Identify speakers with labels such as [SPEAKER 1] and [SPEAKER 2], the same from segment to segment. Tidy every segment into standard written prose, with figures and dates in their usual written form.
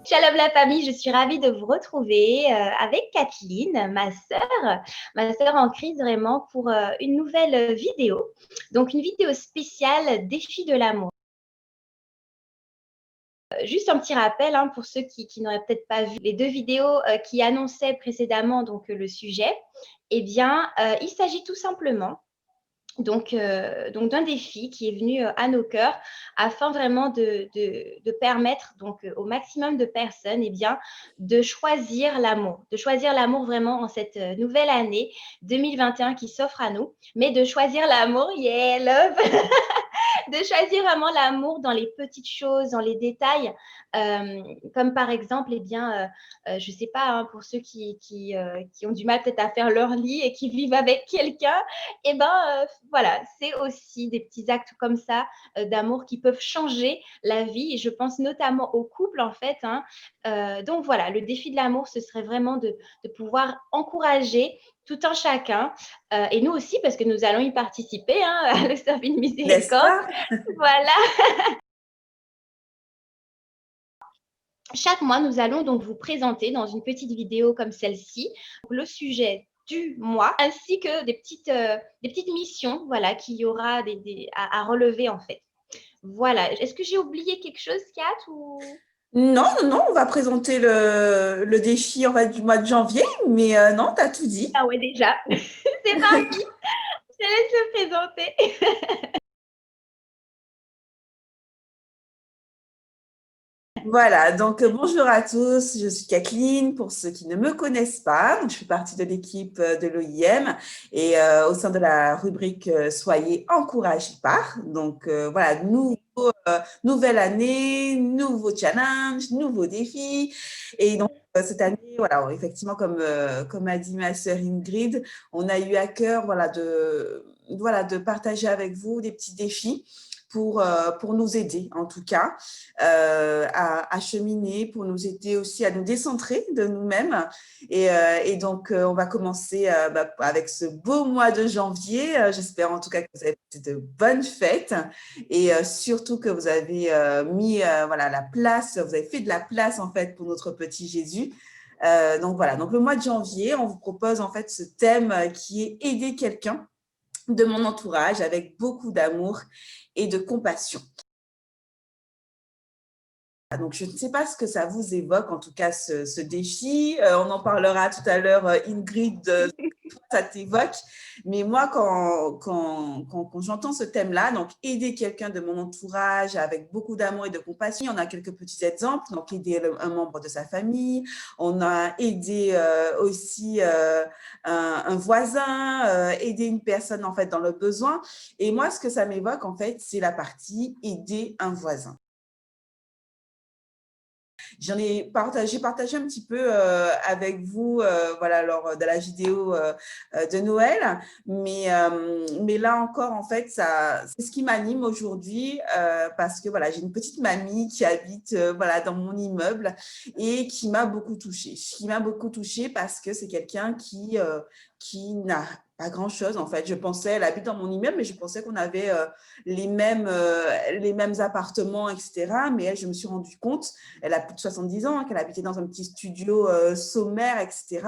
[SPEAKER 1] Shalom la famille, je suis ravie de vous retrouver avec Kathleen, ma sœur en crise vraiment pour une nouvelle vidéo. Donc une vidéo spéciale défi de l'amour. Juste un petit rappel pour ceux qui n'auraient peut-être pas vu les deux vidéos qui annonçaient précédemment donc le sujet. Eh bien, il s'agit tout simplement donc d'un défi qui est venu à nos cœurs afin vraiment de permettre donc au maximum de personnes eh bien, de choisir l'amour vraiment en cette nouvelle année 2021 qui s'offre à nous, mais de choisir l'amour, yeah, love, de choisir vraiment l'amour dans les petites choses, dans les détails, comme par exemple, eh bien, je ne sais pas, pour ceux qui ont du mal peut-être à faire leur lit et qui vivent avec quelqu'un, eh ben, voilà, c'est aussi des petits actes comme ça d'amour qui peuvent changer la vie. Et je pense notamment aux couples, en fait. Donc voilà, le défi de l'amour, ce serait vraiment de pouvoir encourager tout un chacun, et nous aussi, parce que nous allons y participer à le Service
[SPEAKER 2] N'est-ce
[SPEAKER 1] Miséricorde.
[SPEAKER 2] pas?
[SPEAKER 1] Voilà. Chaque mois, nous allons donc vous présenter dans une petite vidéo comme celle-ci le sujet du mois ainsi que des petites missions voilà, qu'il y aura à relever en fait. Voilà. Est-ce que j'ai oublié quelque chose, Kat ou...
[SPEAKER 2] Non, non, non, on va présenter le défi en fait, du mois de janvier, mais non, tu as tout dit.
[SPEAKER 1] Ah ouais, déjà. C'est parti. Je te laisse le présenter.
[SPEAKER 2] Voilà, donc bonjour à tous, je suis Kathleen, pour ceux qui ne me connaissent pas, je fais partie de l'équipe de l'OIM et au sein de la rubrique Soyez encouragés par. Donc voilà, nouvelle année, nouveau challenge, nouveau défi. Et donc cette année, voilà, effectivement, comme a dit ma sœur Ingrid, on a eu à cœur voilà, de partager avec vous des petits défis pour nous aider, en tout cas, à cheminer, pour nous aider aussi à nous décentrer de nous-mêmes. Et donc, on va commencer avec ce beau mois de janvier. J'espère en tout cas que vous avez passé de bonnes fêtes et surtout que vous avez mis voilà, la place, vous avez fait de la place en fait pour notre petit Jésus. Donc voilà, donc le mois de janvier, on vous propose en fait ce thème qui est aider quelqu'un de mon entourage avec beaucoup d'amour et de compassion. Donc, je ne sais pas ce que ça vous évoque, en tout cas, ce défi. On en parlera tout à l'heure, Ingrid, de ce que ça t'évoque. Mais moi, quand j'entends ce thème-là, donc aider quelqu'un de mon entourage avec beaucoup d'amour et de compassion, on a quelques petits exemples. Donc, aider un membre de sa famille, on a aidé aussi un voisin, aider une personne, en fait, dans le besoin. Et moi, ce que ça m'évoque, en fait, c'est la partie aider un voisin. J'ai partagé un petit peu avec vous voilà, lors de la vidéo de Noël, mais là encore, en fait, c'est ce qui m'anime aujourd'hui parce que voilà, j'ai une petite mamie qui habite voilà, dans mon immeuble et qui m'a beaucoup touchée. Qui m'a beaucoup touchée parce que c'est quelqu'un qui n'a pas grand-chose, en fait. Je pensais, elle habite dans mon immeuble, mais je pensais qu'on avait les mêmes appartements, etc. Mais elle, je me suis rendu compte, elle a plus de 70 ans, qu'elle habitait dans un petit studio sommaire, etc.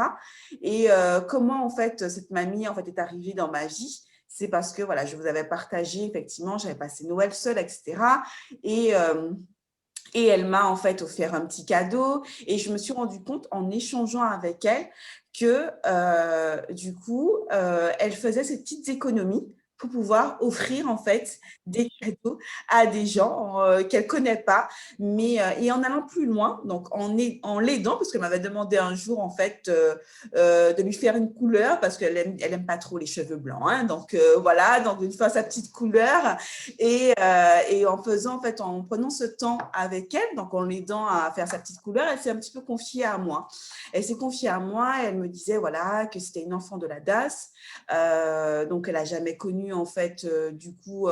[SPEAKER 2] Et comment, en fait, cette mamie, en fait, est arrivée dans ma vie? C'est parce que, voilà, je vous avais partagé, effectivement, j'avais passé Noël seule, etc. Et elle m'a en fait offert un petit cadeau et je me suis rendu compte en échangeant avec elle que du coup, elle faisait ces petites économies pour pouvoir offrir en fait des cadeaux à des gens qu'elle ne connaît pas, mais et en allant plus loin, donc en l'aidant, parce qu'elle m'avait demandé un jour en fait de lui faire une couleur parce qu'elle aime pas trop les cheveux blancs, hein, donc voilà, donc une fois sa petite couleur et en faisant, en fait, en prenant ce temps avec elle, donc en l'aidant à faire sa petite couleur, elle s'est un petit peu confiée à moi. Elle s'est confiée à moi, elle me disait, voilà, que c'était une enfant de la DAS, donc elle n'a jamais connu, en fait, du coup,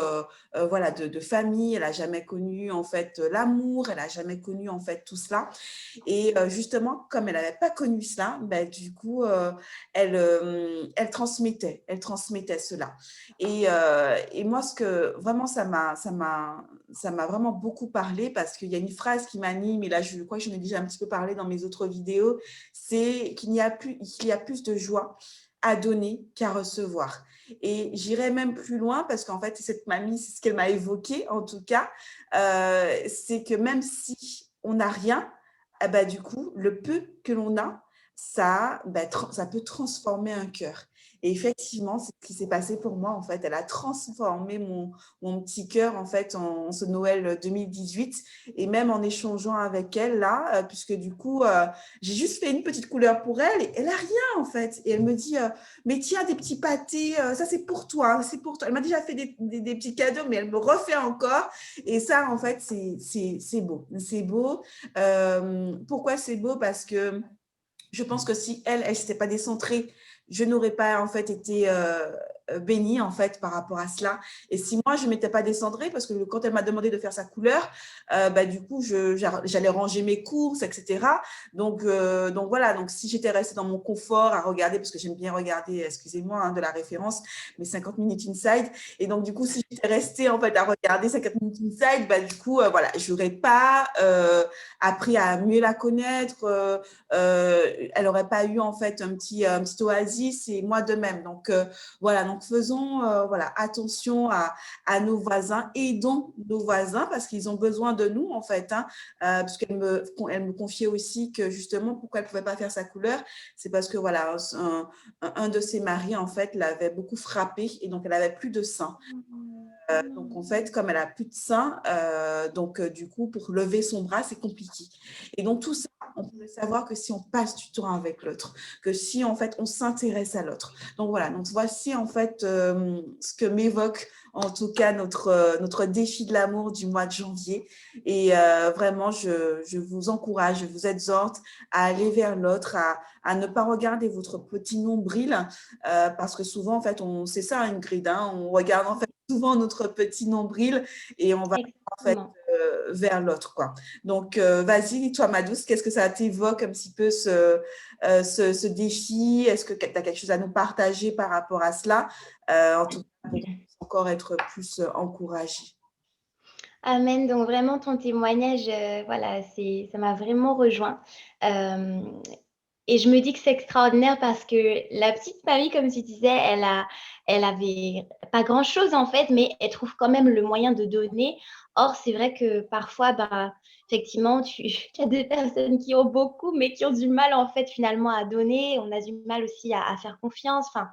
[SPEAKER 2] voilà, de famille, elle n'a jamais connu, en fait, l'amour, elle n'a jamais connu, en fait, tout cela. Et justement, comme elle n'avait pas connu cela, ben, du coup, elle transmettait cela. Et moi, ce que vraiment, ça m'a ça m'a vraiment beaucoup parlé parce qu'il y a une phrase qui m'anime, et là, je crois que j'en ai déjà un petit peu parlé dans mes autres vidéos, c'est qu'il y a plus de joie à donner qu'à recevoir. Et j'irai même plus loin parce qu'en fait, cette mamie, c'est ce qu'elle m'a évoqué en tout cas, c'est que même si on n'a rien, eh ben, du coup, le peu que l'on a, ça peut transformer un cœur. Et effectivement, c'est ce qui s'est passé pour moi, en fait. Elle a transformé mon petit cœur, en fait, en ce Noël 2018. Et même en échangeant avec elle, là, puisque du coup, j'ai juste fait une petite couleur pour elle et elle n'a rien, en fait. Et elle me dit, mais tiens, des petits pâtés, ça, c'est pour toi, c'est pour toi. Elle m'a déjà fait des petits cadeaux, mais elle me refait encore. Et ça, en fait, c'est beau. C'est beau. Pourquoi c'est beau? Parce que je pense que si elle s'était pas décentrée, je n'aurais pas en fait été bénie en fait par rapport à cela. Et si moi je m'étais pas décentrée, parce que quand elle m'a demandé de faire sa couleur, du coup j'allais ranger mes courses, etc. Donc voilà. Donc si j'étais restée dans mon confort à regarder, parce que j'aime bien regarder, excusez-moi de la référence, mais 50 minutes inside. Et donc du coup si j'étais restée en fait à regarder 50 minutes inside, du coup voilà, j'aurais pas appris à mieux la connaître. Elle n'aurait pas eu en fait un petit oasis, et moi de même. Donc voilà, donc faisons voilà, attention à nos voisins, aidons nos voisins parce qu'ils ont besoin de nous en fait, hein, elle me confiait aussi que justement pourquoi elle ne pouvait pas faire sa couleur, c'est parce que voilà, un de ses maris en fait l'avait beaucoup frappée et donc elle avait plus de sang. Donc, en fait, comme elle a plus de sein, du coup, pour lever son bras, c'est compliqué. Et donc, tout ça, on pouvait savoir que si on passe du temps avec l'autre, que si, en fait, on s'intéresse à l'autre. Donc, voilà. Donc, voici, en fait, ce que m'évoque, en tout cas, notre défi de l'amour du mois de janvier. Et vraiment, je vous encourage, je vous exhorte à aller vers l'autre, à ne pas regarder votre petit nombril, parce que souvent, en fait, c'est ça, Ingrid, hein, on regarde, en fait, souvent notre petit nombril et on va en fait
[SPEAKER 1] Exactement.
[SPEAKER 2] vers l'autre, quoi. Donc, vas-y, toi, ma douce, qu'est-ce que ça t'évoque un petit peu ce défi? Est-ce que tu as quelque chose à nous partager par rapport à cela? En tout cas, pour encore être plus encouragée.
[SPEAKER 1] Amen. Donc vraiment ton témoignage, voilà, ça m'a vraiment rejoint. Et je me dis que c'est extraordinaire parce que la petite mamie, comme tu disais, elle avait pas grand-chose en fait, mais elle trouve quand même le moyen de donner. Or, c'est vrai que parfois, effectivement, tu as des personnes qui ont beaucoup, mais qui ont du mal en fait finalement à donner. On a du mal aussi à faire confiance. Enfin,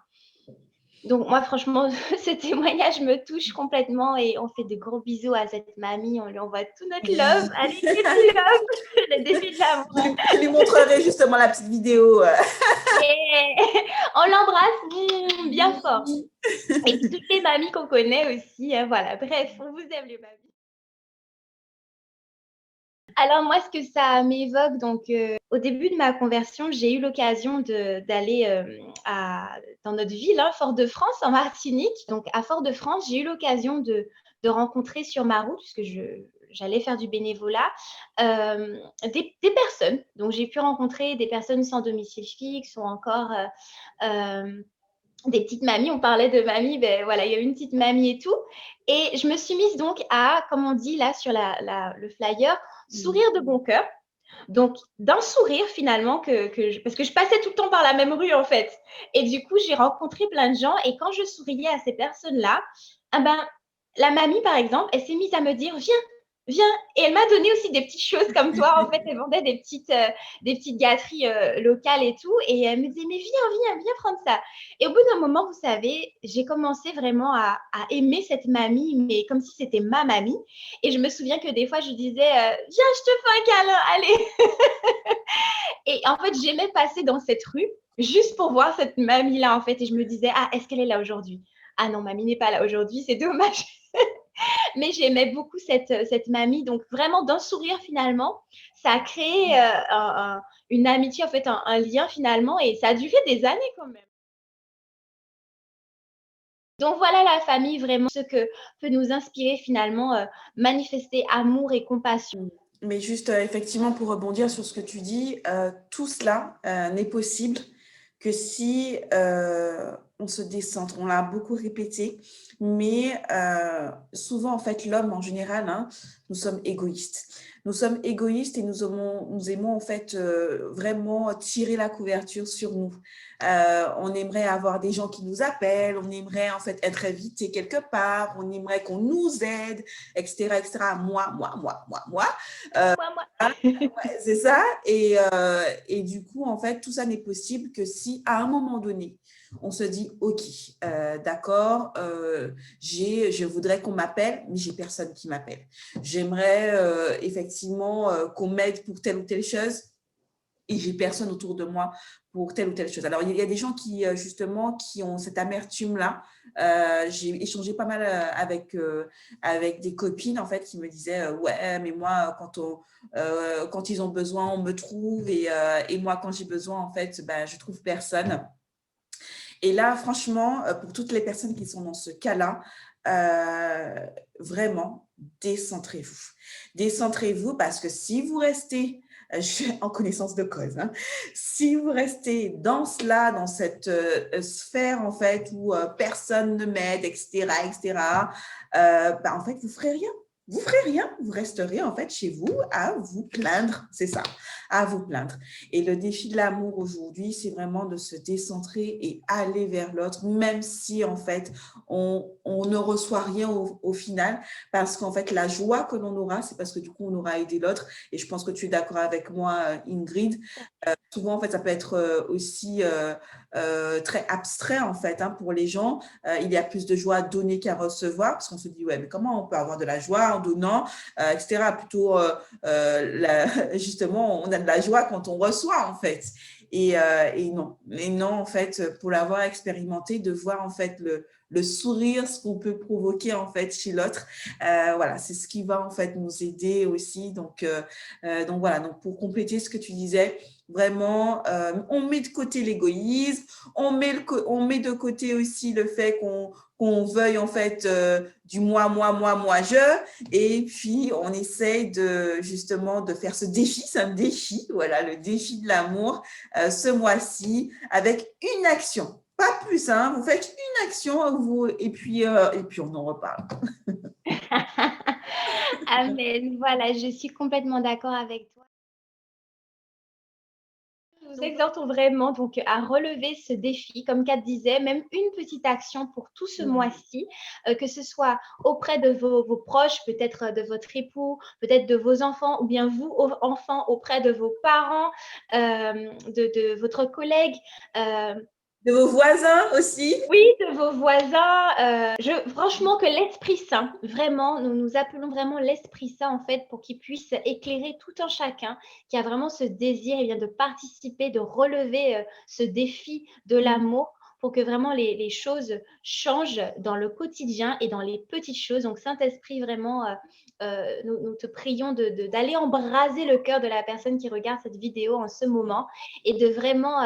[SPEAKER 1] donc moi, franchement, ce témoignage me touche complètement et on fait de gros bisous à cette mamie. On lui envoie tout notre love.
[SPEAKER 2] Oui.
[SPEAKER 1] Allez, que du love, le défi de l'amour.
[SPEAKER 2] Je lui montrerai justement la petite vidéo.
[SPEAKER 1] Et on l'embrasse bien fort. Et puis toutes les mamies qu'on connaît aussi, hein, voilà. Bref, on vous aime les mamies. Alors moi, ce que ça m'évoque, donc au début de ma conversion, j'ai eu l'occasion d'aller dans notre ville, hein, Fort-de-France, en Martinique. Donc à Fort-de-France, j'ai eu l'occasion de rencontrer sur ma route, puisque j'allais faire du bénévolat, des personnes. Donc j'ai pu rencontrer des personnes sans domicile fixe ou encore des petites mamies. On parlait de mamies, ben voilà, il y a une petite mamie et tout. Et je me suis mise donc à, comme on dit là sur le flyer, sourire de bon cœur. Donc, d'un sourire finalement, parce que je passais tout le temps par la même rue en fait. Et du coup, j'ai rencontré plein de gens. Et quand je souriais à ces personnes-là, ah ben, la mamie, par exemple, elle s'est mise à me dire, viens, viens. Et elle m'a donné aussi des petites choses comme toi. En fait, elle vendait des petites gâteries locales et tout. Et elle me disait, mais viens prendre ça. Et au bout d'un moment, vous savez, j'ai commencé vraiment à aimer cette mamie, mais comme si c'était ma mamie. Et je me souviens que des fois, je disais, viens, je te fais un câlin, allez. Et en fait, j'aimais passer dans cette rue juste pour voir cette mamie-là, en fait. Et je me disais, ah, est-ce qu'elle est là aujourd'hui? Ah non, mamie n'est pas là aujourd'hui, c'est dommage. Mais j'aimais beaucoup cette mamie. Donc, vraiment, d'un sourire, finalement, ça a créé une amitié, en fait, un lien, finalement. Et ça a duré des années quand même. Donc voilà la famille, vraiment ce que peut nous inspirer finalement, manifester amour et compassion.
[SPEAKER 2] Mais juste, effectivement, pour rebondir sur ce que tu dis, tout cela n'est possible que si on se décentre. On l'a beaucoup répété, mais souvent, en fait, l'homme en général, hein, nous sommes égoïstes. Nous sommes égoïstes et nous aimons en fait vraiment tirer la couverture sur nous. On aimerait avoir des gens qui nous appellent, on aimerait en fait être invité quelque part, on aimerait qu'on nous aide, etc., etc. Moi.
[SPEAKER 1] Moi, moi.
[SPEAKER 2] Ouais, c'est ça. Et du coup, en fait, tout ça n'est possible que si, à un moment donné, on se dit, OK, d'accord, je voudrais qu'on m'appelle, mais j'ai personne qui m'appelle. J'aimerais effectivement qu'on m'aide pour telle ou telle chose et j'ai personne autour de moi pour telle ou telle chose. Alors, il y a des gens qui, justement, qui ont cette amertume-là. J'ai échangé pas mal avec des copines, en fait, qui me disaient, ouais, mais moi, quand ils ont besoin, on me trouve. Et moi, quand j'ai besoin, en fait, ben, je trouve personne. Et là, franchement, pour toutes les personnes qui sont dans ce cas-là, vraiment, décentrez-vous. Décentrez-vous parce que si vous restez, je suis en connaissance de cause, hein, si vous restez dans cela, dans cette sphère en fait où personne ne m'aide, etc., etc., bah, en fait, vous ne ferez rien. Vous ne ferez rien, vous resterez en fait chez vous à vous plaindre, c'est ça, à vous plaindre. Et le défi de l'amour aujourd'hui, c'est vraiment de se décentrer et aller vers l'autre, même si en fait, on ne reçoit rien au final, parce qu'en fait, la joie que l'on aura, c'est parce que du coup, on aura aidé l'autre. Et je pense que tu es d'accord avec moi, Ingrid. Souvent, en fait, ça peut être aussi très abstrait, en fait, hein, pour les gens. Il y a plus de joie à donner qu'à recevoir, parce qu'on se dit, ouais, mais comment on peut avoir de la joie en donnant, etc. Plutôt, justement, on a de la joie quand on reçoit, en fait. Et non. Mais non, en fait, pour l'avoir expérimenté, de voir, en fait, le sourire, ce qu'on peut provoquer, en fait, chez l'autre, voilà, c'est ce qui va, en fait, nous aider aussi. Donc voilà, donc pour compléter ce que tu disais, vraiment, on met de côté l'égoïsme, on met de côté aussi le fait qu'on veuille en fait du moi, je, et puis on essaye de justement de faire ce défi, c'est un défi, voilà, le défi de l'amour, ce mois-ci, avec une action. Pas plus, hein, vous faites une action et puis on en reparle.
[SPEAKER 1] Amen. Voilà, je suis complètement d'accord avec toi. Nous exhortons vraiment donc à relever ce défi, comme Kat disait, même une petite action pour tout ce mois-ci, que ce soit auprès de vos proches, peut-être de votre époux, peut-être de vos enfants, ou bien vous, enfants, auprès de vos parents, de votre collègue,
[SPEAKER 2] De vos voisins aussi.
[SPEAKER 1] oui, de vos voisins. Franchement, que l'Esprit Saint, vraiment, nous appelons vraiment l'Esprit Saint, en fait, pour qu'il puisse éclairer tout un chacun qui a vraiment ce désir eh bien, de participer, de relever ce défi de l'amour pour que vraiment les choses changent dans le quotidien et dans les petites choses. Donc, Saint-Esprit, vraiment, nous te prions d'aller embraser le cœur de la personne qui regarde cette vidéo en ce moment et de vraiment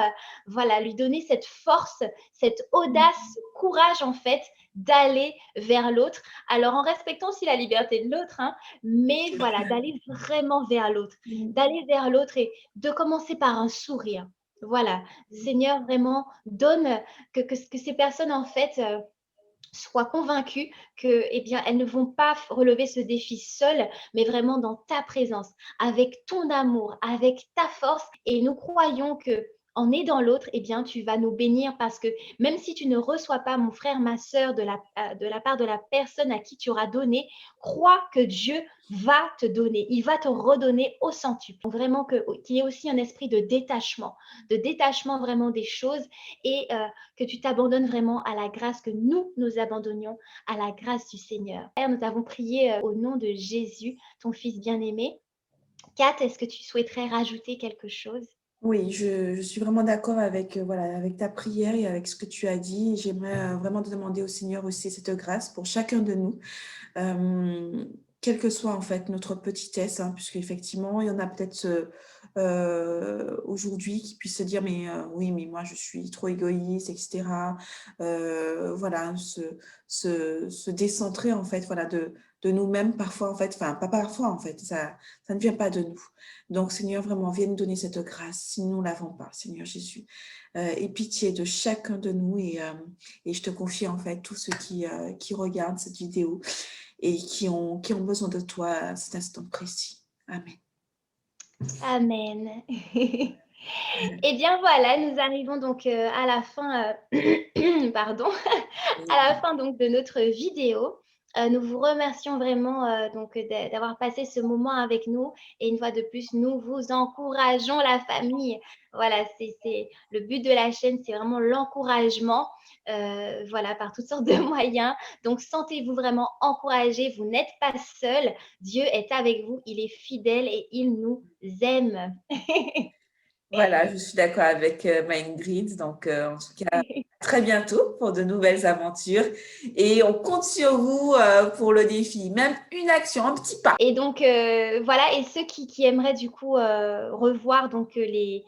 [SPEAKER 1] voilà, lui donner cette force, cette audace, ce courage en fait d'aller vers l'autre. Alors en respectant aussi la liberté de l'autre, hein, mais voilà, d'aller vraiment vers l'autre, d'aller vers l'autre et de commencer par un sourire. Voilà, Seigneur, vraiment, donne que ces personnes en fait soient convaincues que, eh bien, elles ne vont pas relever ce défi seules, mais vraiment dans ta présence, avec ton amour, avec ta force. Et nous croyons que en aidant l'autre, eh bien, tu vas nous bénir parce que même si tu ne reçois pas, mon frère, ma sœur, de la part de la personne à qui tu auras donné, crois que Dieu va te donner, il va te redonner au centuple. Donc vraiment qu'il y ait aussi un esprit de détachement vraiment des choses et que tu t'abandonnes vraiment à la grâce, que nous abandonnions à la grâce du Seigneur. Père, nous t'avons prié au nom de Jésus, ton Fils bien-aimé. Kat, est-ce que tu souhaiterais rajouter quelque chose?
[SPEAKER 2] Oui, je suis vraiment d'accord avec, voilà, avec ta prière et avec ce que tu as dit. J'aimerais vraiment te demander au Seigneur aussi cette grâce pour chacun de nous, quelle que soit en fait notre petitesse, hein, puisque effectivement, il y en a peut-être aujourd'hui qui puissent se dire: «Mais oui, mais moi je suis trop égoïste» et cetera. Voilà, se décentrer en fait, voilà, de nous-mêmes parfois en fait, enfin pas parfois en fait, ça ne vient pas de nous. Donc Seigneur, vraiment, viens nous donner cette grâce si nous ne l'avons pas, Seigneur Jésus. Aie pitié de chacun de nous et je te confie en fait tous ceux qui regardent cette vidéo et qui ont besoin de toi à cet instant précis. Amen.
[SPEAKER 1] Amen. Eh bien voilà, nous arrivons donc, à la fin, pardon, à la fin donc de notre vidéo. Nous vous remercions vraiment, donc, d'avoir passé ce moment avec nous et une fois de plus, nous vous encourageons la famille. Voilà, c'est le but de la chaîne, c'est vraiment l'encouragement, voilà, par toutes sortes de moyens. Donc sentez-vous vraiment encouragés, vous n'êtes pas seuls. Dieu est avec vous, il est fidèle et il nous aime.
[SPEAKER 2] Voilà, je suis d'accord avec Ingrid. Donc, en tout cas, à très bientôt pour de nouvelles aventures. Et on compte sur vous pour le défi. Même une action, un petit pas.
[SPEAKER 1] Et donc, voilà, et ceux qui aimeraient du coup, revoir donc, les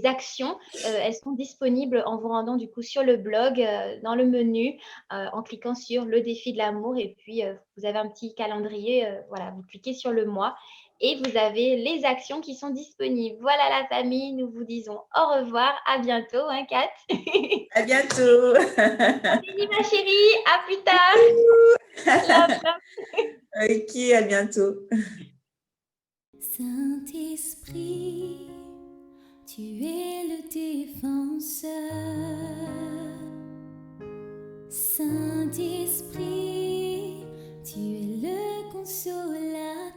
[SPEAKER 1] actions, elles sont disponibles en vous rendant du coup sur le blog, dans le menu, en cliquant sur le défi de l'amour et puis, vous avez un petit calendrier, voilà, vous cliquez sur le mois et vous avez les actions qui sont disponibles. Voilà la famille, nous vous disons au revoir, à bientôt, hein Kat?
[SPEAKER 2] À bientôt.
[SPEAKER 1] Bisous ma chérie, à plus tard. Love, love.
[SPEAKER 2] Ok, à bientôt.
[SPEAKER 3] Saint-Esprit, tu es le défenseur. Saint-Esprit, tu es le consolateur.